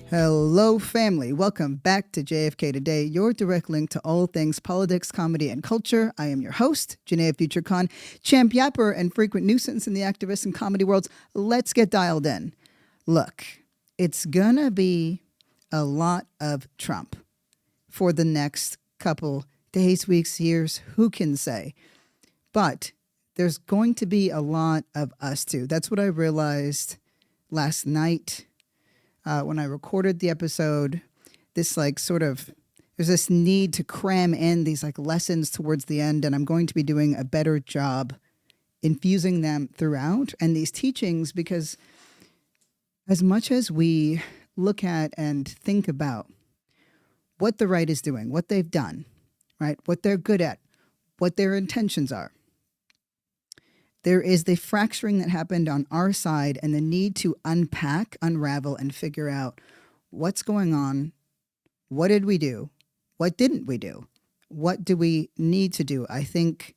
Hello, family. Welcome back to JFK Today, your direct link to all things politics, comedy, and culture. I am your host, Janaya Future Khan, champ yapper and frequent nuisance in the activist and comedy worlds. Let's get dialed in. Look, it's gonna be a lot of Trump for the next couple days, weeks, years. Who can say? But there's going to be a lot of us too. That's what I realized last night. When I recorded the episode, there's this need to cram in these lessons towards the end, and I'm going to be doing a better job infusing them throughout and these teachings, because as much as we look at and think about what the right is doing, what they've done, right, what they're good at, what their intentions are, there is the fracturing that happened on our side and the need to unpack, unravel, and figure out what's going on. What did we do? What didn't we do? What do we need to do? I think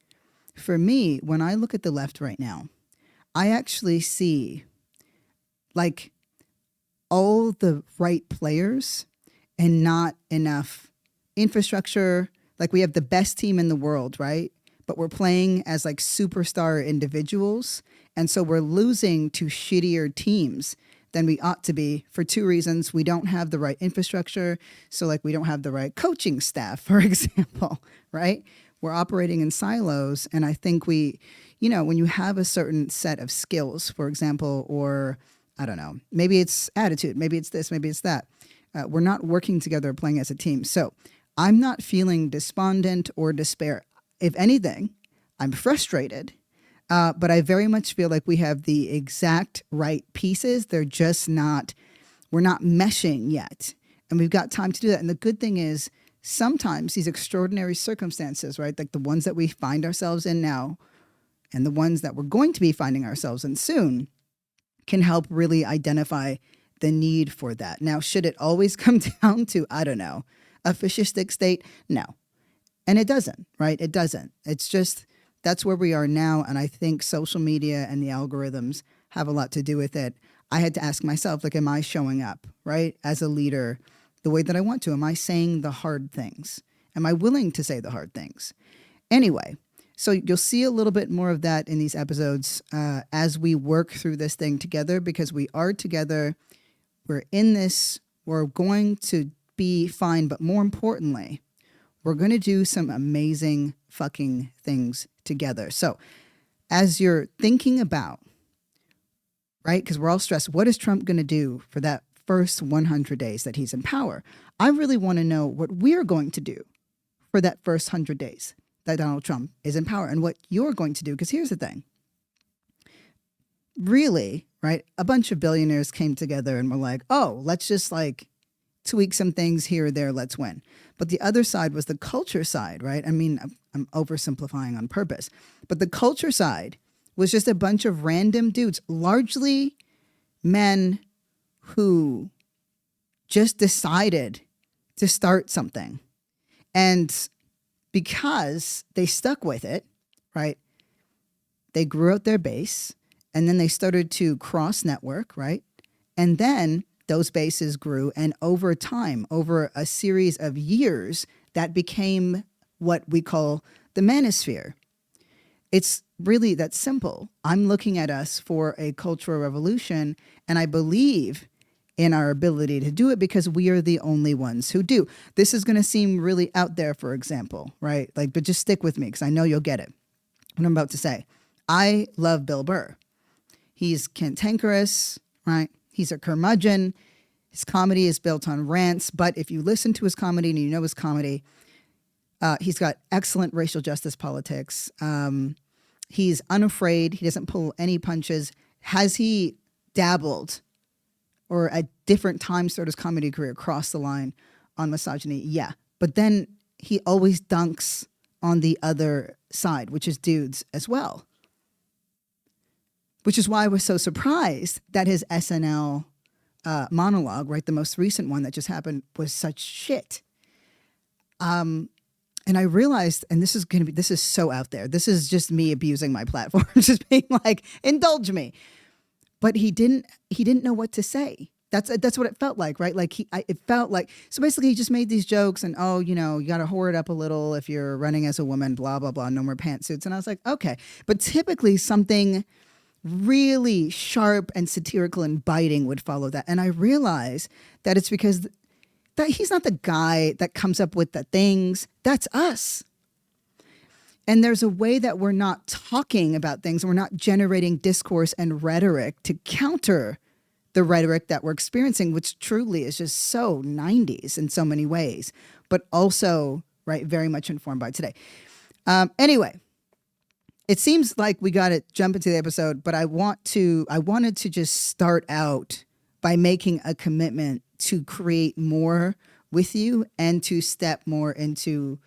for me, when I look at the left right now, I actually see all the right players and not enough infrastructure. We have the best team in the world, right? But we're playing as superstar individuals. And so we're losing to shittier teams than we ought to be for two reasons. We don't have the right infrastructure. So we don't have the right coaching staff, for example, right? We're operating in silos. And I think when you have a certain set of skills, for example, or I don't know, maybe it's attitude, maybe it's this, maybe it's that. We're not working together, playing as a team. So I'm not feeling despondent or despair. If anything, I'm frustrated, but I very much feel like we have the exact right pieces. They're just we're not meshing yet. And we've got time to do that. And the good thing is sometimes these extraordinary circumstances, right, like the ones that we find ourselves in now and the ones that we're going to be finding ourselves in soon, can help really identify the need for that. Now, should it always come down to, I don't know, a fascistic state? No. And it doesn't, right? It doesn't. It's just, that's where we are now. And I think social media and the algorithms have a lot to do with it. I had to ask myself, am I showing up, right, as a leader the way that I want to? Am I saying the hard things? Am I willing to say the hard things? Anyway, so you'll see a little bit more of that in these episodes as we work through this thing together, because we are together. We're in this. We're going to be fine. But more importantly, we're going to do some amazing fucking things together. So as you're thinking about, right, because we're all stressed, what is Trump going to do for that first 100 days that he's in power? I really want to know what we're going to do for that first 100 days that Donald Trump is in power, and what you're going to do. Because here's the thing. Really, right, a bunch of billionaires came together and were like, oh, let's just tweak some things here or there, let's win. But the other side was the culture side, right? I mean, I'm oversimplifying on purpose. But the culture side was just a bunch of random dudes, largely men who just decided to start something. And because they stuck with it, right, they grew out their base, and then they started to cross network, right? And then those bases grew, and over time, over a series of years, that became what we call the manosphere. It's really that simple. I'm looking at us for a cultural revolution, and I believe in our ability to do it because we are the only ones who do. This is going to seem really out there, for example, right? But just stick with me because I know you'll get it. What I'm about to say. I love Bill Burr. He's cantankerous, right? He's a curmudgeon. His comedy is built on rants, but if you listen to his comedy and you know his comedy, he's got excellent racial justice politics. He's unafraid. He doesn't pull any punches. Has he dabbled or at different times throughout his comedy career crossed the line on misogyny? Yeah. But then he always dunks on the other side, which is dudes as well. Which is why I was so surprised that his SNL monologue, right, the most recent one that just happened, was such shit. And I realized, and this is so out there. This is just me abusing my platform, just being like, indulge me. But he didn't know what to say. That's what it felt like, right? Like it felt like, so basically he just made these jokes and, oh, you know, you got to whore it up a little if you're running as a woman, blah, blah, blah, no more pantsuits. And I was like, okay. But typically something really sharp and satirical and biting would follow that. And I realized that it's because that he's not the guy that comes up with the things. That's us. And there's a way that we're not talking about things, and we're not generating discourse and rhetoric to counter the rhetoric that we're experiencing, which truly is just so 90s in so many ways, but also, right, very much informed by today. Anyway, it seems like we got to jump into the episode, but I wanted to just start out by making a commitment to create more with you and to step more into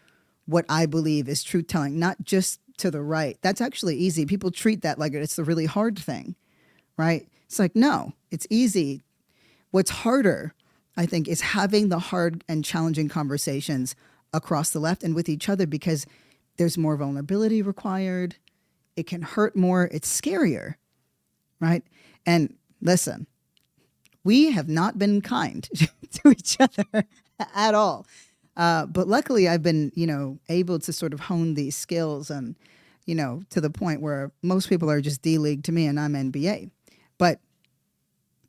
what I believe is truth telling, not just to the right. That's actually easy. People treat that like it's the really hard thing, right? It's like, no, it's easy. What's harder, I think, is having the hard and challenging conversations across the left and with each other, because there's more vulnerability required. It can hurt more. It's scarier, right? And listen, we have not been kind to each other at all. But luckily I've been, able to sort of hone these skills and, to the point where most people are just D-League to me and I'm NBA. But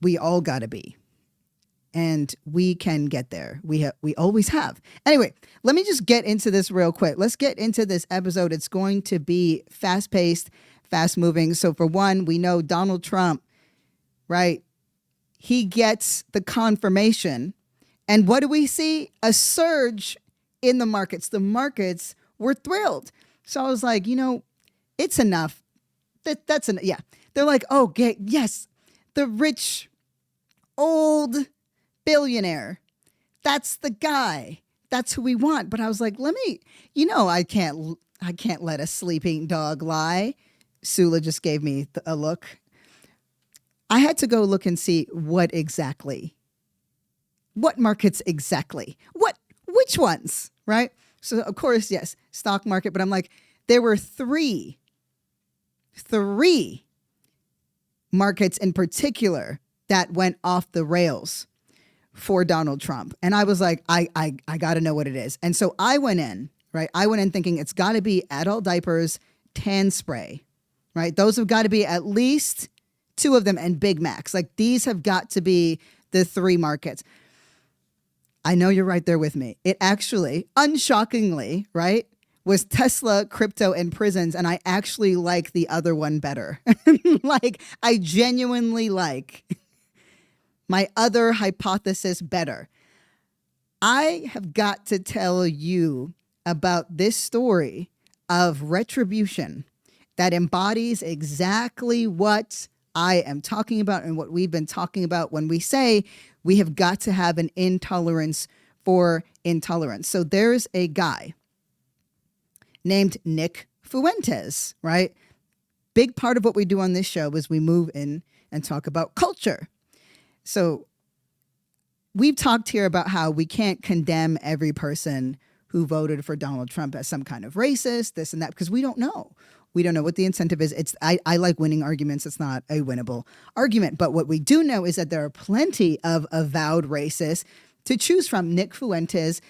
we all got to be. And we can get there. We always have. Anyway, let me just get into this real quick. Let's get into this episode. It's going to be fast-paced, fast-moving. So for one, we know Donald Trump, right? He gets the confirmation. And what do we see? A surge in the markets. The markets were thrilled. So I was like, it's enough. That's enough. Yeah. They're like, oh, yes, the rich old billionaire. That's the guy. That's who we want. But I was like, I can't let a sleeping dog lie. Sula just gave me a look. I had to go look and see what markets exactly, which ones, right? So of course, yes, stock market, but I'm like, there were three markets in particular that went off the rails for Donald Trump. And I was like, I got to know what it is. And so I went in, right? I went in thinking it's got to be adult diapers, tan spray, right? Those have got to be at least two of them, and Big Macs. Like, these have got to be the three markets. I know you're right there with me. It actually, unshockingly, right, was Tesla, crypto, and prisons. And I actually like the other one better. Like, I genuinely like my other hypothesis better. I have got to tell you about this story of retribution that embodies exactly what I am talking about and what we've been talking about when we say we have got to have an intolerance for intolerance. So there's a guy named Nick Fuentes, right? Big part of what we do on this show is we move in and talk about culture. So we've talked here about how we can't condemn every person who voted for Donald Trump as some kind of racist, this and that, because we don't know. We don't know what the incentive is. I like winning arguments. It's not a winnable argument. But what we do know is that there are plenty of avowed racists to choose from. Nick Fuentes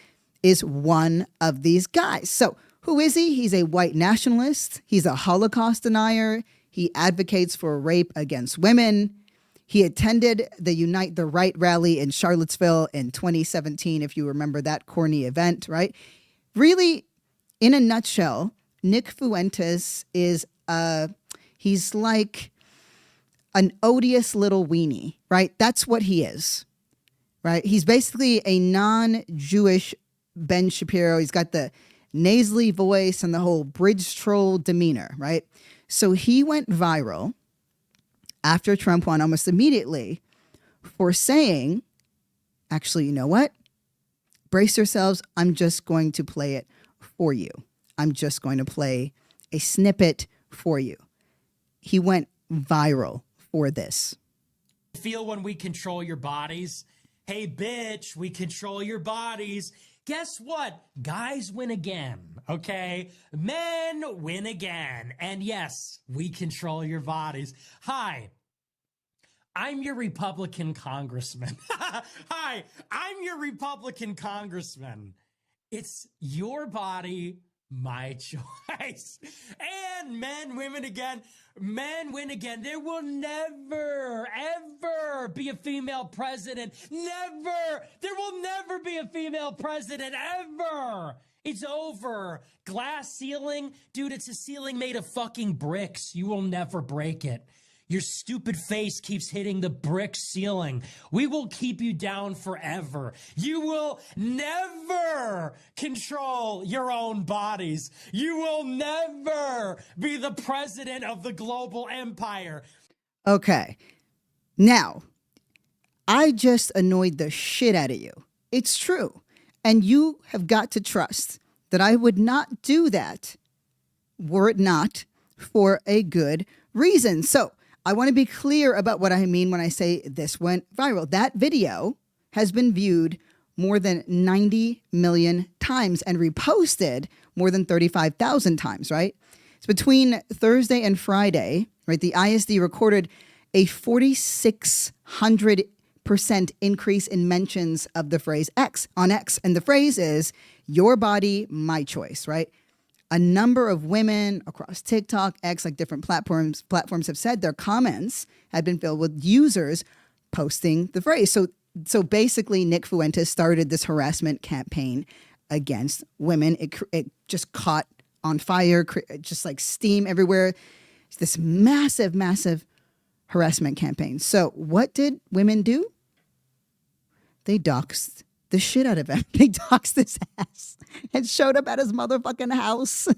is one of these guys. So who is he? He's a white nationalist. He's a Holocaust denier. He advocates for rape against women. He attended the Unite the Right rally in Charlottesville in 2017, if you remember that corny event, right? Really, in a nutshell, Nick Fuentes is, he's like an odious little weenie, right? That's what he is, right? He's basically a non-Jewish Ben Shapiro. He's got the nasally voice and the whole bridge troll demeanor, right? So he went viral after Trump won almost immediately for saying, actually, you know what? Brace yourselves. I'm just going to play it for you. I'm just going to play a snippet for you. He went viral for this. Feel when we control your bodies? Hey, bitch, we control your bodies. Guess what? Guys win again, okay? Men win again. And yes, we control your bodies. Hi, I'm your Republican congressman. Hi, I'm your Republican congressman. It's your body, my choice. And men, women again. Men win again. There will never, ever be a female president. Never. There will never be a female president, ever. It's over. Glass ceiling? Dude, it's a ceiling made of fucking bricks. You will never break it. Your stupid face keeps hitting the brick ceiling. We will keep you down forever. You will never control your own bodies. You will never be the president of the global empire. Okay. Now, I just annoyed the shit out of you. It's true. And you have got to trust that I would not do that were it not for a good reason. So, I want to be clear about what I mean when I say this went viral. That video has been viewed more than 90 million times and reposted more than 35,000 times, right? So between Thursday and Friday, right, the ISD recorded a 4,600% increase in mentions of the phrase X on X. And the phrase is, your body, my choice, right? A number of women across TikTok, X, like different platforms have said their comments had been filled with users posting the phrase. So basically, Nick Fuentes started this harassment campaign against women. It just caught on fire, just like steam everywhere. It's this massive, massive harassment campaign. So what did women do? They doxed the shit out of him. They doxed his ass and showed up at his motherfucking house.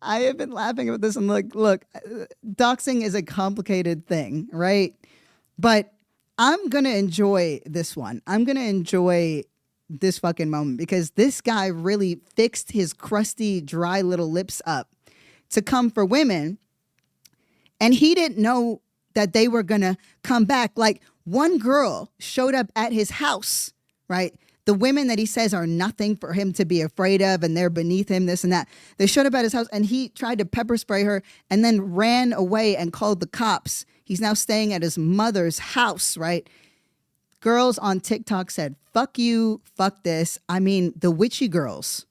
I have been laughing about this and look, doxing is a complicated thing, right? But I'm going to enjoy this one. I'm going to enjoy this fucking moment because this guy really fixed his crusty, dry little lips up to come for women. And he didn't know that they were going to come back. Like, one girl showed up at his house, right? The women that he says are nothing for him to be afraid of and they're beneath him, this and that. They showed up at his house and he tried to pepper spray her and then ran away and called the cops. He's now staying at his mother's house, right? Girls on TikTok said, fuck you, fuck this. I mean, the witchy girls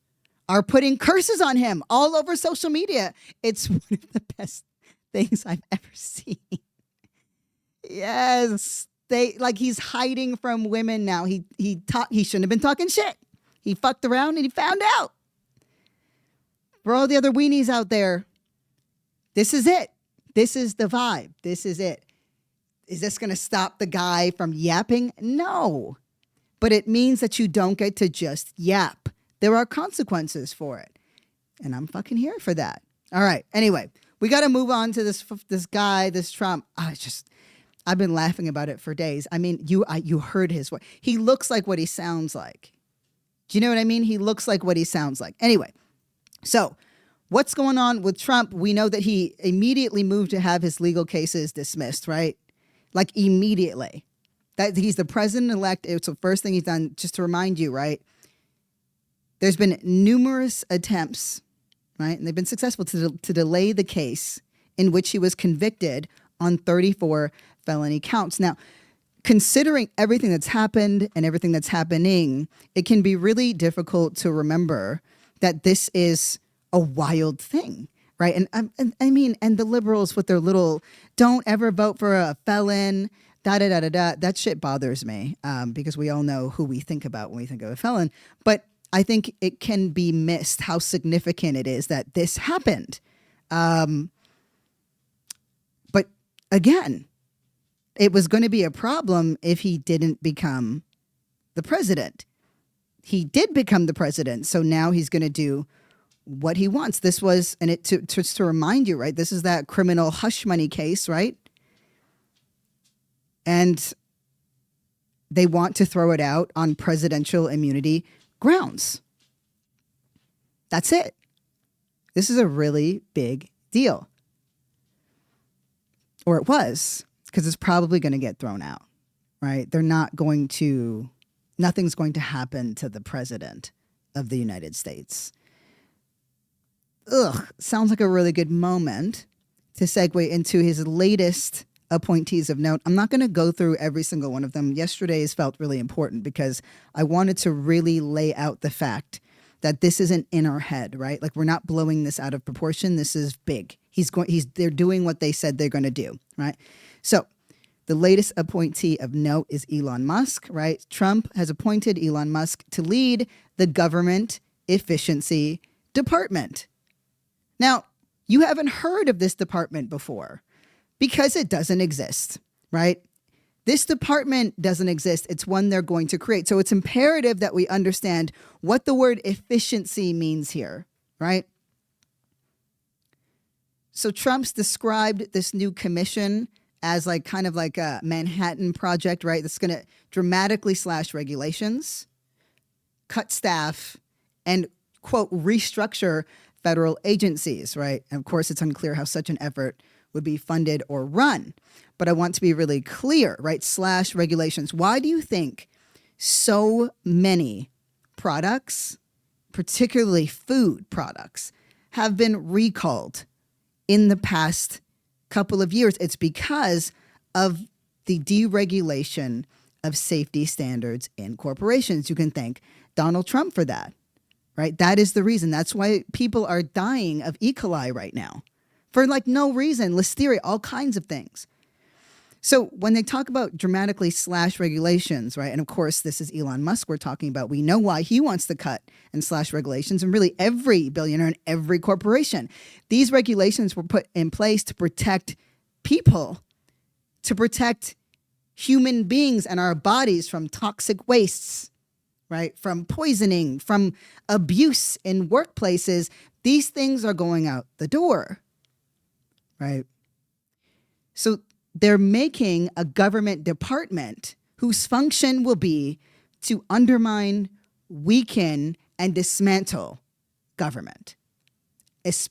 are putting curses on him all over social media. It's one of the best things I've ever seen. Yes. He's hiding from women now. He shouldn't have been talking shit. He fucked around and he found out. For all the other weenies out there, this is it. This is the vibe. This is it. Is this going to stop the guy from yapping? No. But it means that you don't get to just yap. There are consequences for it. And I'm fucking here for that. All right. Anyway, we got to move on to this guy, this Trump. I've been laughing about it for days. I mean, you heard his voice. He looks like what he sounds like. Do you know what I mean? He looks like what he sounds like. Anyway, so what's going on with Trump? We know that he immediately moved to have his legal cases dismissed, right? Like immediately. That he's the president-elect. It's the first thing he's done, just to remind you, right? There's been numerous attempts, right? And they've been successful to delay the case in which he was convicted on 34 felony counts. Now, considering everything that's happened and everything that's happening, it can be really difficult to remember that this is a wild thing, right? And I mean, and the liberals with their little, don't ever vote for a felon, da-da-da-da-da, that shit bothers me because we all know who we think about when we think of a felon. But I think it can be missed how significant it is that this happened. But again, it was going to be a problem if he didn't become the president. He did become the president, so now he's going to do what he wants. This was, and it to remind you, right? This is that criminal hush money case, right? And they want to throw it out on presidential immunity grounds. That's it. This is a really big deal. Or it was. Because it's probably going to get thrown out, right? Nothing's going to happen to the president of the United States. Sounds like a really good moment to segue into his latest appointees of note. I'm not going to go through every single one of them. Yesterday's felt really important because I wanted to really lay out the fact that this isn't in our head, right? Like, we're not blowing this out of proportion. This is big. They're doing what they said they're going to do, right? So the latest appointee of note is Elon Musk, right? Trump has appointed Elon Musk to lead the government efficiency department. Now, you haven't heard of this department before because it doesn't exist, right? This department doesn't exist. It's one they're going to create. So it's imperative that we understand what the word efficiency means here, right? So Trump's described this new commission as like kind of like a Manhattan Project, right? That's going to dramatically slash regulations, cut staff, and, quote, restructure federal agencies, right? And of course, it's unclear how such an effort would be funded or run. But I want to be really clear, right? Slash regulations. Why do you think so many products, particularly food products, have been recalled in the past couple of years? It's because of the deregulation of safety standards in corporations. You can thank Donald Trump for that, right? That is the reason. That's why people are dying of E. coli right now for like no reason, listeria, all kinds of things. So when they talk about dramatically slash regulations, right? And of course, this is Elon Musk we're talking about. We know why he wants to cut and slash regulations, and really every billionaire and every corporation. These regulations were put in place to protect people, to protect human beings and our bodies from toxic wastes, right? From poisoning, from abuse in workplaces. These things are going out the door, right? So they're making a government department whose function will be to undermine, weaken, and dismantle government,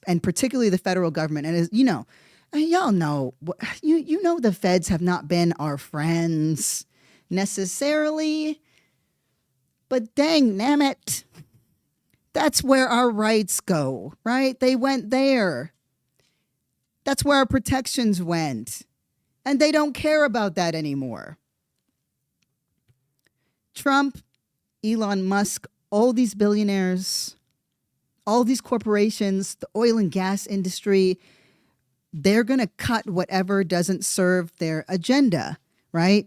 and particularly the federal government. And as you know, y'all know, you know, the feds have not been our friends necessarily, but dang nammit, that's where our rights go, right? They went there. That's where our protections went. And they don't care about that anymore. Trump, Elon Musk, all these billionaires, all these corporations, the oil and gas industry, they're going to cut whatever doesn't serve their agenda, right?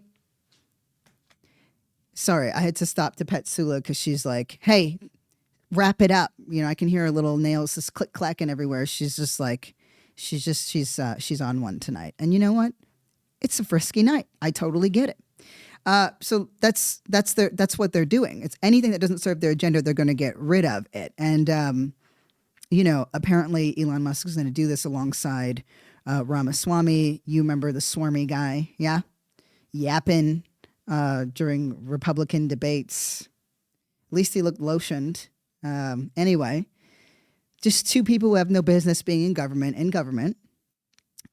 Sorry, I had to stop to pet Sula because she's like, hey, wrap it up. You know, I can hear her little nails just click clacking everywhere. She's just like, she's on one tonight. And you know what? It's a frisky night. I totally get it. So that's what they're doing. It's anything that doesn't serve their agenda, they're going to get rid of it. And, you know, apparently Elon Musk is going to do this alongside Ramaswamy. You remember the swarmy guy, yeah? Yapping during Republican debates. At least he looked lotioned. Anyway, just two people who have no business being in government.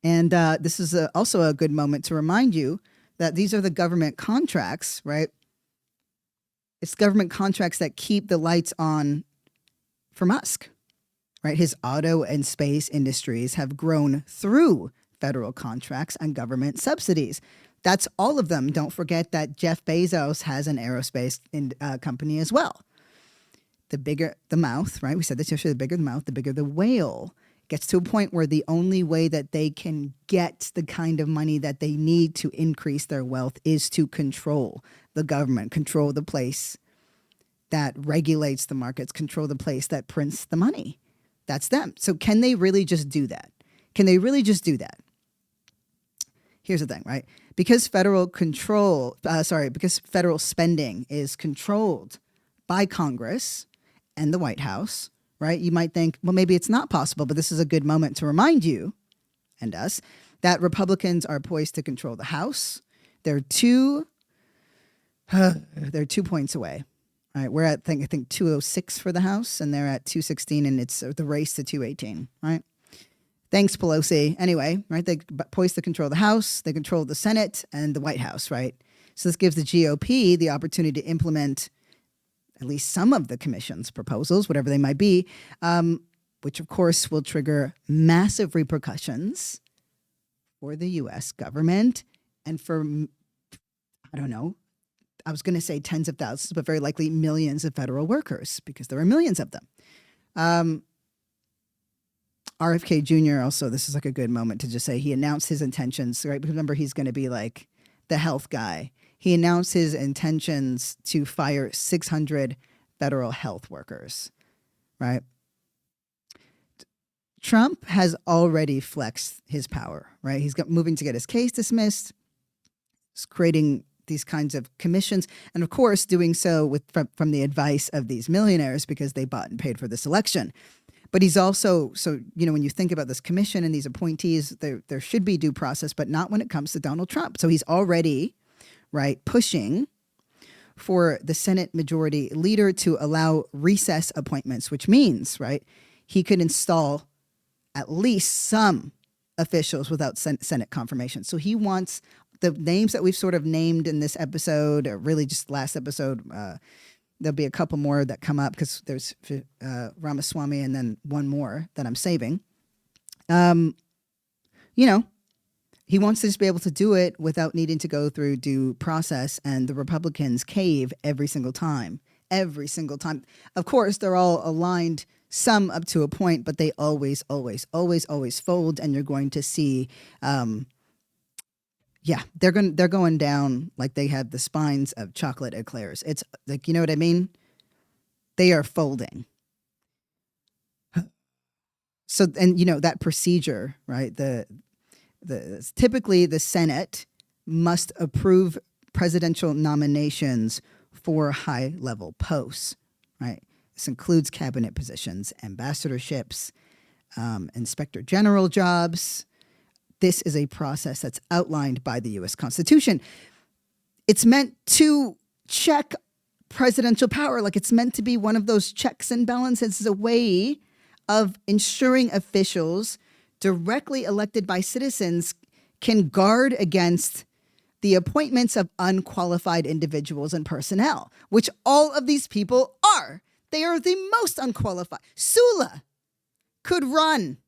And this is also a good moment to remind you that these are the government contracts, right? It's government contracts that keep the lights on for Musk, right? His auto and space industries have grown through federal contracts and government subsidies. That's all of them. Don't forget that Jeff Bezos has an aerospace company as well. The bigger the mouth, right? We said this yesterday, the bigger the mouth, the bigger the whale. Gets to a point where the only way that they can get the kind of money that they need to increase their wealth is to control the government, control the place that regulates the markets, control the place that prints the money. That's them. So can they really just do that? Can they really just do that? Here's the thing, right? Because federal spending is controlled by Congress and the White House, right? You might think, well, maybe it's not possible, but this is a good moment to remind you and us that Republicans are poised to control the House. They're two points away. All right, we're at I think 206 for the House, and they're at 216, and it's the race to 218. Right? Thanks, Pelosi. Anyway, right? They poised to control the House, they control the Senate and the White House. Right? So this gives the GOP the opportunity to implement at least some of the commission's proposals, whatever they might be, which of course will trigger massive repercussions for the U.S. government and for, I don't know, I was going to say tens of thousands, but very likely millions of federal workers, because there are millions of them. RFK Jr. also, this is like a good moment to just say he announced his intentions, right? Because remember, he's going to be like the health guy. He announced his intentions to fire 600 federal health workers, right? Trump has already flexed his power, right? He's moving to get his case dismissed. He's creating these kinds of commissions, and of course, doing so from the advice of these millionaires because they bought and paid for this election. But he's also, so, when you think about this commission and these appointees, there should be due process, but not when it comes to Donald Trump. So he's already, right, pushing for the Senate Majority Leader to allow recess appointments, which means, right, he could install at least some officials without Senate confirmation. So he wants the names that we've sort of named in this episode, or really just last episode. There'll be a couple more that come up because there's Ramaswamy and then one more that I'm saving. He wants to just be able to do it without needing to go through due process, and the Republicans cave every single time. Every single time. Of course, they're all aligned, some up to a point, but they always, always, always, always fold, and you're going to see, they're going down like they have the spines of chocolate eclairs. It's like, you know what I mean? They are folding. So, and that procedure, right? Typically the Senate must approve presidential nominations for high-level posts, right? This includes cabinet positions, ambassadorships, inspector general jobs. This is a process that's outlined by the U.S. Constitution. It's meant to check presidential power. Like, it's meant to be one of those checks and balances. It's a way of ensuring officials directly elected by citizens can guard against the appointments of unqualified individuals and personnel, which all of these people are. They are the most unqualified. Sula could run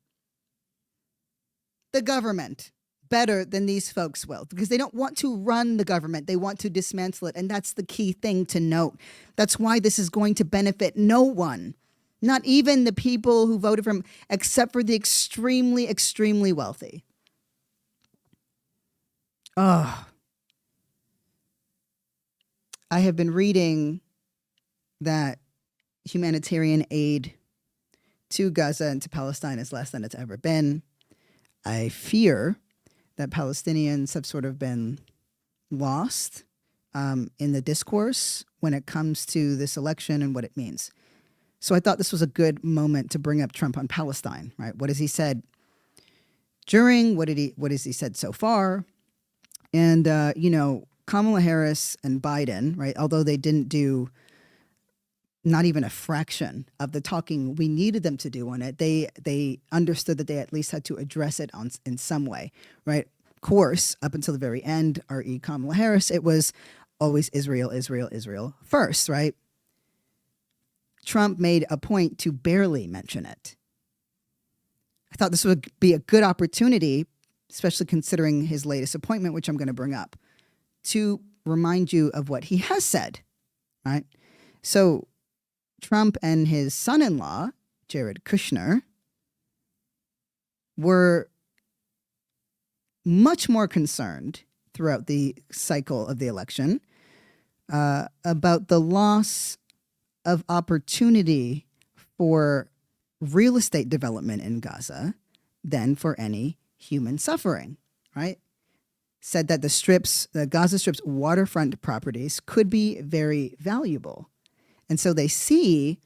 the government better than these folks will, because they don't want to run the government. They want to dismantle it. And that's the key thing to note. That's why this is going to benefit no one, not even the people who voted for him, except for the extremely, extremely wealthy. Oh, I have been reading that humanitarian aid to Gaza and to Palestine is less than it's ever been. I fear that Palestinians have sort of been lost in the discourse when it comes to this election and what it means. So I thought this was a good moment to bring up Trump on Palestine, right? What has he said during? What has he said so far? And, Kamala Harris and Biden, right, although they didn't do not even a fraction of the talking we needed them to do on it, they understood that they at least had to address it in some way, right? Of course, up until the very end, R.E. Kamala Harris, it was always Israel, Israel, Israel first, right? Trump made a point to barely mention it. I thought this would be a good opportunity, especially considering his latest appointment, which I'm going to bring up, to remind you of what he has said, right? So Trump and his son-in-law, Jared Kushner, were much more concerned throughout the cycle of the election about the loss of opportunity for real estate development in Gaza than for any human suffering, right? Said that the Gaza Strip's waterfront properties could be very valuable. And so they see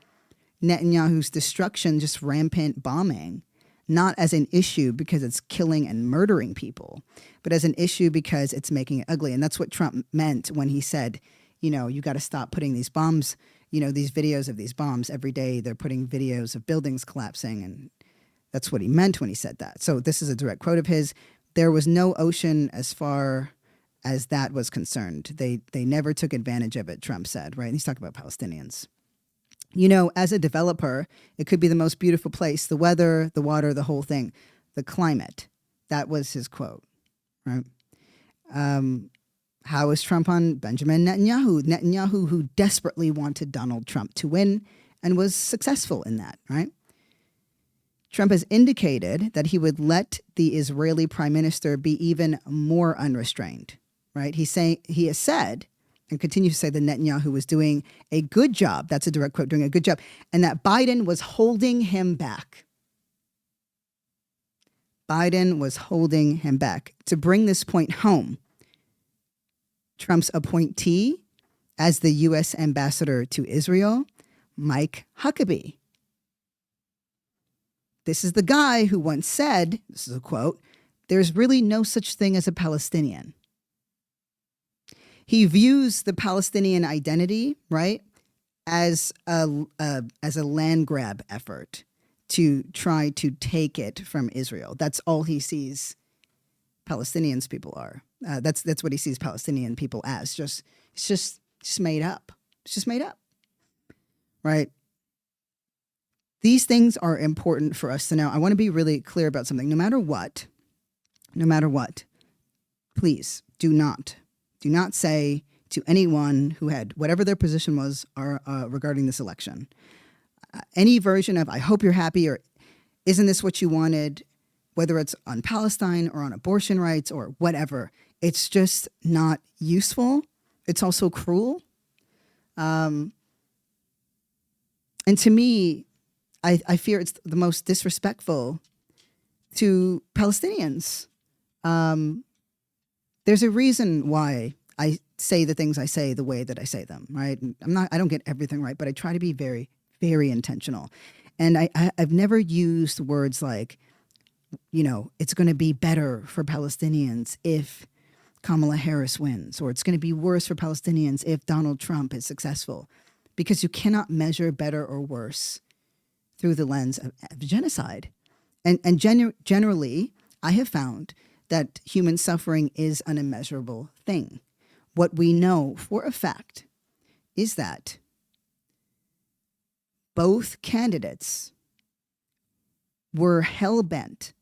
Netanyahu's destruction, just rampant bombing, not as an issue because it's killing and murdering people, but as an issue because it's making it ugly. And that's what Trump meant when he said, you got to stop putting these bombs, these videos of these bombs every day. They're putting videos of buildings collapsing. And that's what he meant when he said that. So this is a direct quote of his. There was no ocean as far as that was concerned. They never took advantage of it, Trump said, right? And he's talking about Palestinians. As a developer, it could be the most beautiful place, the weather, the water, the whole thing, the climate. That was his quote. right? How is Trump on Benjamin Netanyahu? Netanyahu, who desperately wanted Donald Trump to win and was successful in that, right? Trump has indicated that he would let the Israeli prime minister be even more unrestrained, right? He has said and continues to say that Netanyahu was doing a good job. That's a direct quote, doing a good job. And that Biden was holding him back. Biden was holding him back. To bring this point home, Trump's appointee as the U.S. ambassador to Israel, Mike Huckabee. This is the guy who once said, this is a quote, "There's really no such thing as a Palestinian." He views the Palestinian identity, right, as a land grab effort to try to take it from Israel. That's all he sees Palestinians people are. That's what he sees Palestinian people as. It's just made up. It's just made up, right? These things are important for us to know. I want to be really clear about something. No matter what, please do not say to anyone who had whatever their position was regarding this election, any version of "I hope you're happy" or "Isn't this what you wanted," whether it's on Palestine or on abortion rights or whatever, it's just not useful. It's also cruel. And to me, I fear it's the most disrespectful to Palestinians. There's a reason why I say the things I say the way that I say them, right? I don't get everything right, but I try to be very, very intentional. And I've never used words like, it's going to be better for Palestinians if Kamala Harris wins, or it's going to be worse for Palestinians if Donald Trump is successful, because you cannot measure better or worse through the lens of genocide. And generally, I have found that human suffering is an immeasurable thing. What we know for a fact is that both candidates were hell-bent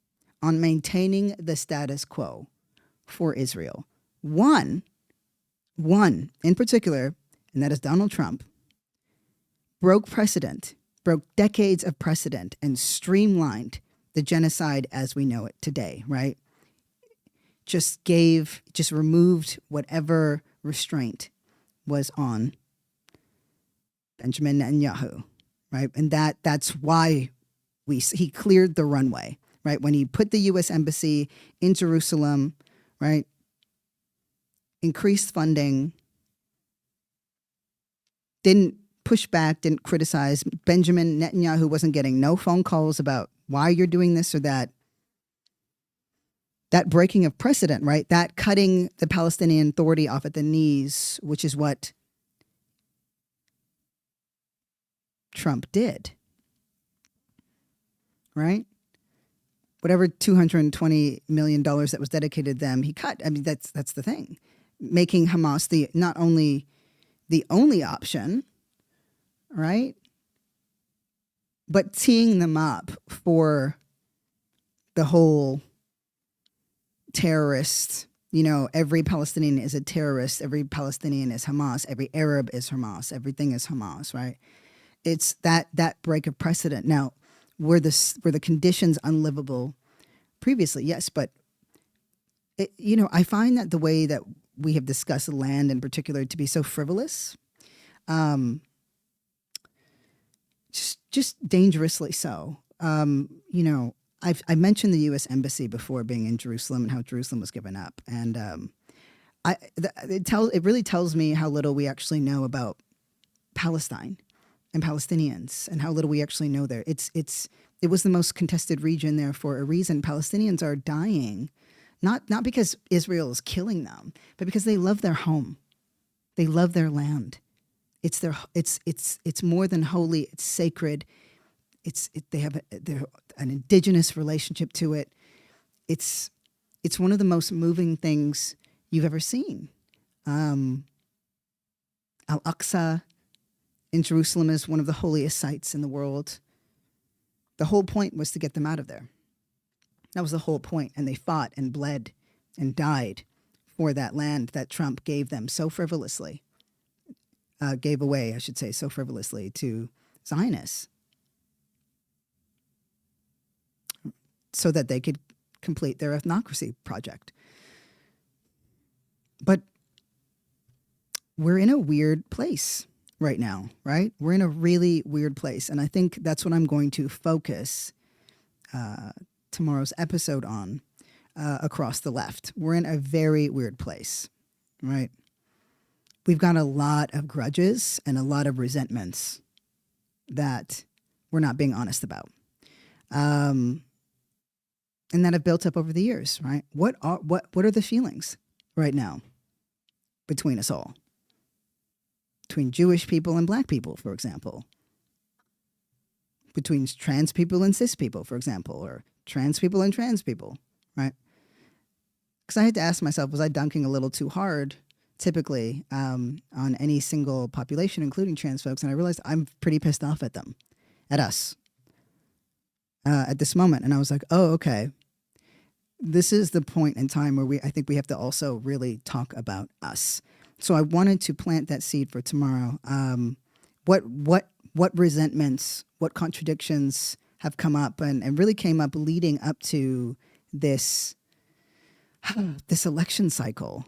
on maintaining the status quo for Israel. One in particular, and that is Donald Trump, broke decades of precedent and streamlined the genocide as we know it today, right? Just removed whatever restraint was on Benjamin Netanyahu, right? And that's why he cleared the runway, right? When he put the U.S. embassy in Jerusalem, right? Increased funding, didn't push back, didn't criticize. Benjamin Netanyahu wasn't getting no phone calls about why you're doing this or that. That breaking of precedent, right? That cutting the Palestinian Authority off at the knees, which is what Trump did, right? Whatever $220 million that was dedicated to them, he cut. I mean, that's the thing. Making Hamas not only the only option, right? But teeing them up for the whole terrorist, every Palestinian is a terrorist, every Palestinian is Hamas, every Arab is Hamas, everything is Hamas, right? It's that break of precedent. Now, were the conditions unlivable previously? Yes, but I find that the way that we have discussed land in particular to be so frivolous, just dangerously so. I mentioned the U.S. Embassy before being in Jerusalem and how Jerusalem was given up, and it really tells me how little we actually know about Palestine and Palestinians, and how little we actually know there. It was the most contested region there for a reason. Palestinians are dying, not because Israel is killing them, but because they love their home, they love their land. It's more than holy. It's sacred. They have an indigenous relationship to it. It's one of the most moving things you've ever seen. Al-Aqsa in Jerusalem is one of the holiest sites in the world. The whole point was to get them out of there. That was the whole point, and they fought and bled and died for that land that Trump gave them so frivolously, gave away, I should say, so frivolously to Zionists so that they could complete their ethnocracy project. But we're in a weird place right now, right? We're in a really weird place. And I think that's what I'm going to focus tomorrow's episode on across the left. We're in a very weird place, right? We've got a lot of grudges and a lot of resentments that we're not being honest about. And that have built up over the years, right? What are the feelings right now between us all? Between Jewish people and black people, for example. Between trans people and cis people, for example, or trans people and trans people, right? Because I had to ask myself, was I dunking a little too hard, typically, on any single population, including trans folks? And I realized I'm pretty pissed off at them, at us, at this moment. And I was like, oh, okay. This is the point in time where I think we have to also really talk about us. So I wanted to plant that seed for tomorrow. What resentments, what contradictions have come up and really came up leading up to this this election cycle.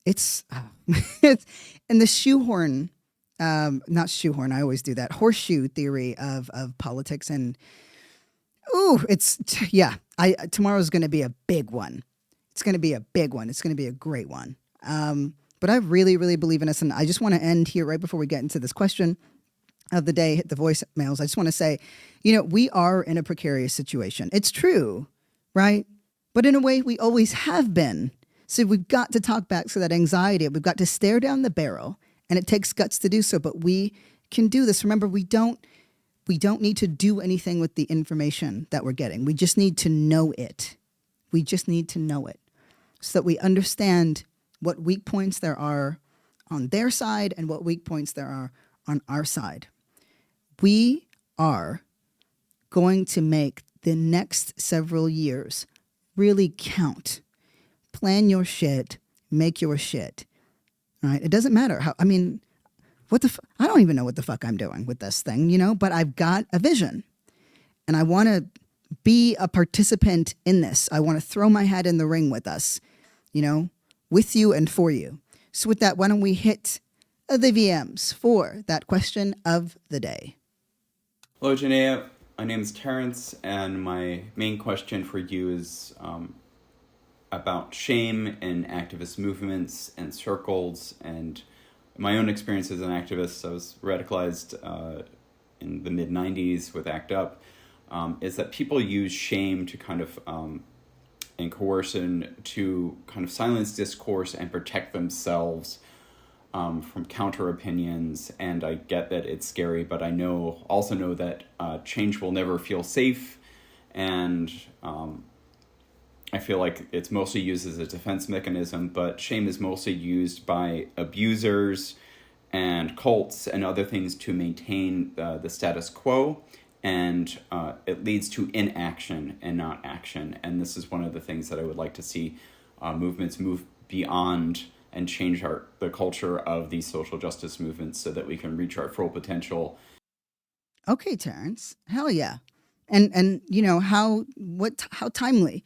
It's and the shoehorn, not shoehorn. I always do that horseshoe theory of politics and tomorrow's going to be a big one. It's going to be a big one. It's going to be a great one. But I really, really believe in us. And I just want to end here right before we get into this question of the day, hit the voicemails. I just want to say, we are in a precarious situation. It's true, right? But in a way, we always have been. So we've got to talk back to that anxiety. We've got to stare down the barrel. And it takes guts to do so. But we can do this. Remember, we don't need to do anything with the information that we're getting. We just need to know it. We just need to know it so that we understand what weak points there are on their side and what weak points there are on our side. We are going to make the next several years really count. Plan your shit, make your shit. All right? It doesn't matter how, I don't even know what the fuck I'm doing with this thing, but I've got a vision and I want to be a participant in this. I want to throw my hat in the ring with us, with you and for you. So with that, why don't we hit the VMs for that question of the day? Hello, Janaya. My name is Terrence, and my main question for you is about shame in activist movements and circles, and my own experience as an activist. I was radicalized in the mid-90s with ACT UP, is that people use shame to kind of, and coercion to kind of silence discourse and protect themselves from counter opinions. And I get that it's scary, but I also know that change will never feel safe. And I feel like it's mostly used as a defense mechanism, but shame is mostly used by abusers and cults and other things to maintain the status quo. And it leads to inaction and not action. And this is one of the things that I would like to see movements move beyond and change the culture of these social justice movements so that we can reach our full potential. Okay, Terrence. Hell yeah. And how timely?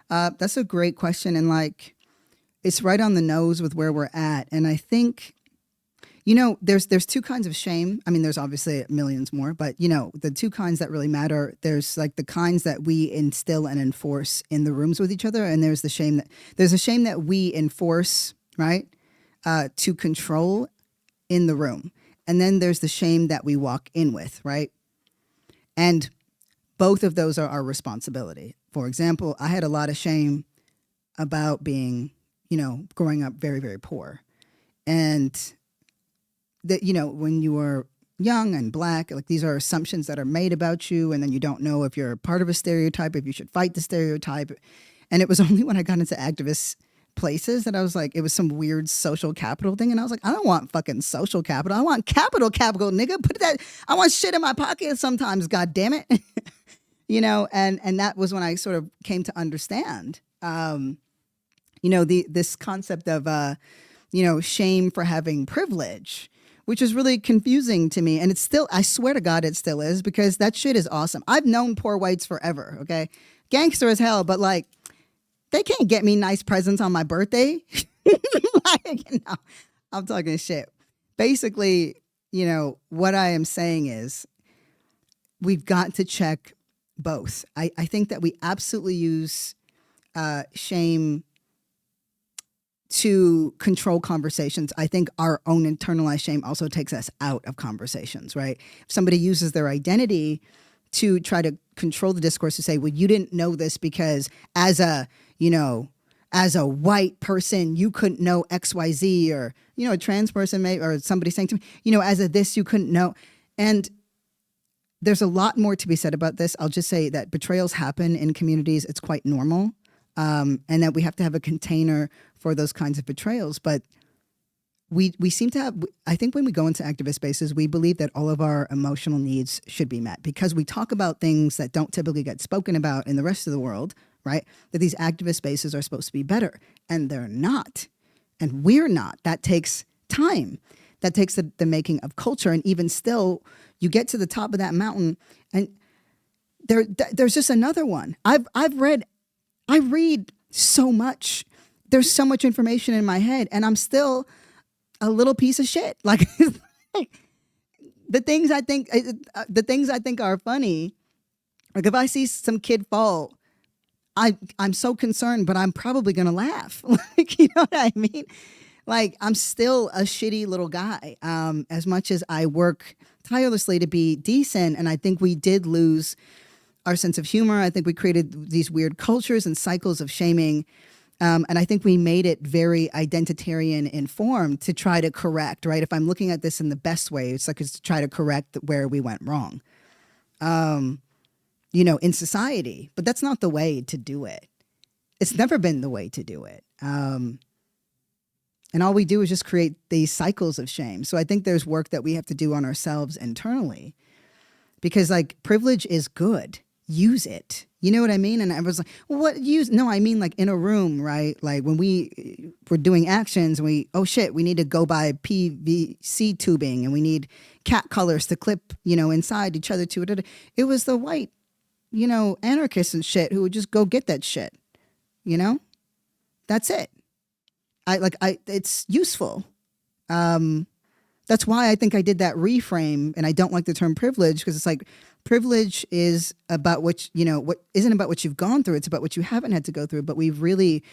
That's a great question. And it's right on the nose with where we're at. And I think, there's two kinds of shame. I mean, there's obviously millions more, but the two kinds that really matter, there's the kinds that we instill and enforce in the rooms with each other. And there's a shame that we enforce, right? To control in the room. And then there's the shame that we walk in with, right? And both of those are our responsibility. For example, I had a lot of shame about being, growing up very, very poor. And that, when you are young and black, these are assumptions that are made about you. And then you don't know if you're part of a stereotype, if you should fight the stereotype. And it was only when I got into activist places that I was like, it was some weird social capital thing. And I was like, I don't want fucking social capital. I want capital, nigga. I want shit in my pocket sometimes, God damn it. And that was when I sort of came to understand this concept of shame for having privilege, which is really confusing to me. And it's still, I swear to God, it still is, because that shit is awesome. I've known poor whites forever, okay? Gangster as hell, but like, they can't get me nice presents on my birthday. I'm talking shit. Basically, what I am saying is we've got to check both. I think that we absolutely use shame to control conversations. I think our own internalized shame also takes us out of conversations, right? If somebody uses their identity to try to control the discourse, to say, well, you didn't know this because as a white person, you couldn't know XYZ, or, a trans person or somebody saying to me, as a this, you couldn't know. And there's a lot more to be said about this. I'll just say that betrayals happen in communities. It's quite normal. And that we have to have a container for those kinds of betrayals. But we seem to have, I think when we go into activist spaces, we believe that all of our emotional needs should be met because we talk about things that don't typically get spoken about in the rest of the world, right? That these activist spaces are supposed to be better, and they're not. And we're not. That takes time. That takes the making of culture. And even still, you get to the top of that mountain and there's just another one. I read so much. There's so much information in my head, and I'm still a little piece of shit. Like the things I think are funny. Like if I see some kid fall, I'm so concerned, but I'm probably gonna laugh. Like, you know what I mean? Like, I'm still a shitty little guy. As much as I work tirelessly to be decent, and I think we did lose our sense of humor. I think we created these weird cultures and cycles of shaming. And I think we made it very identitarian informed to try to correct, right? If I'm looking at this in the best way, it's to try to correct where we went wrong, in society. But that's not the way to do it. It's never been the way to do it. And all we do is just create these cycles of shame. So I think there's work that we have to do on ourselves internally, because like privilege is good. Use it. You know what I mean? And I was like, well, what use? No, I mean like in a room, right? Like when we were doing actions and we need to go buy PVC tubing and we need cat colors to clip, inside each other to it. It was the white, anarchists and shit who would just go get that shit. That's it. It's useful. That's why I think I did that reframe, and I don't like the term privilege, because it's like privilege is about what isn't about what you've gone through. It's about what you haven't had to go through. But we've really,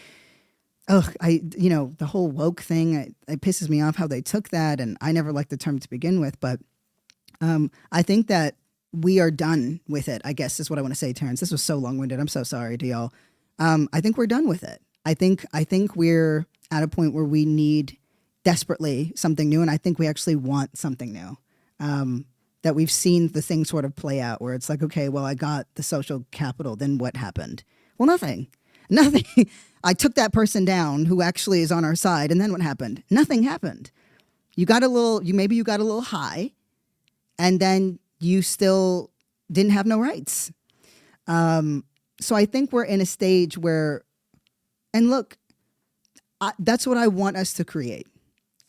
the whole woke thing, it pisses me off how they took that, and I never liked the term to begin with. But I think that we are done with it, I guess is what I want to say, Terrence. This was so long-winded. I'm so sorry to y'all. I think we're done with it. I think we're at a point where we need desperately something new, and I think we actually want something new. That we've seen the thing sort of play out, where it's like, okay, well, I got the social capital, then what happened? Well, nothing. I took that person down who actually is on our side, and then what happened? Nothing happened. Maybe you got a little high, and then you still didn't have no rights. So I think we're in a stage where, and look, that's what I want us to create.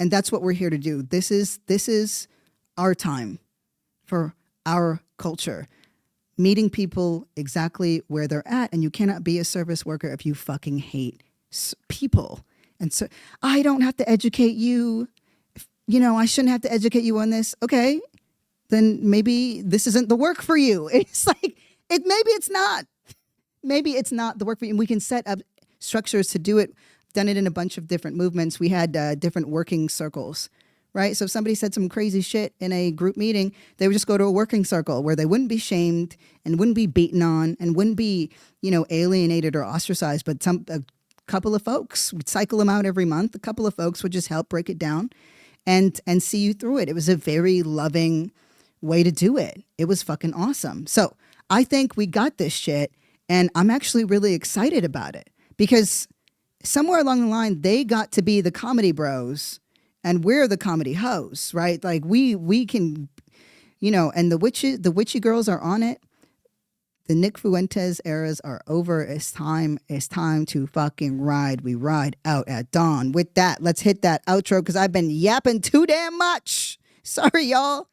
And that's what we're here to do. This is our time for our culture. Meeting people exactly where they're at. And you cannot be a service worker if you fucking hate people. And so I don't have to educate you. I shouldn't have to educate you on this. Okay, then maybe this isn't the work for you. It's like, maybe it's not. Maybe it's not the work for you. And we can set up structures to do it. Done it in a bunch of different movements. We had different working circles, right? So if somebody said some crazy shit in a group meeting, they would just go to a working circle where they wouldn't be shamed and wouldn't be beaten on and wouldn't be, alienated or ostracized. But a couple of folks would cycle them out every month. A couple of folks would just help break it down and see you through it. It was a very loving way to do it. It was fucking awesome. So I think we got this shit, and I'm actually really excited about it because somewhere along the line, they got to be the comedy bros and we're the comedy hoes, right? Like we can, and the witchy girls are on it. The Nick Fuentes eras are over. It's time to fucking ride. We ride out at dawn. With that, let's hit that outro because I've been yapping too damn much. Sorry, y'all.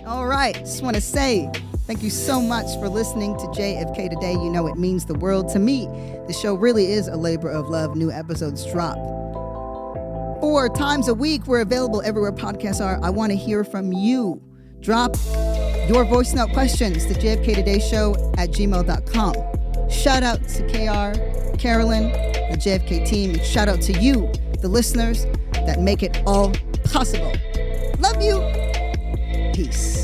All right, just want to say thank you so much for listening to JFK Today. You know it means the world to me. The show really is a labor of love. New episodes drop 4 times a week. We're available everywhere podcasts are. I want to hear from you. Drop your voice note questions to jfktodayShow@gmail.com. Shout out to KR, Carolyn, the JFK team. And shout out to you, the listeners that make it all possible. Love you. Peace.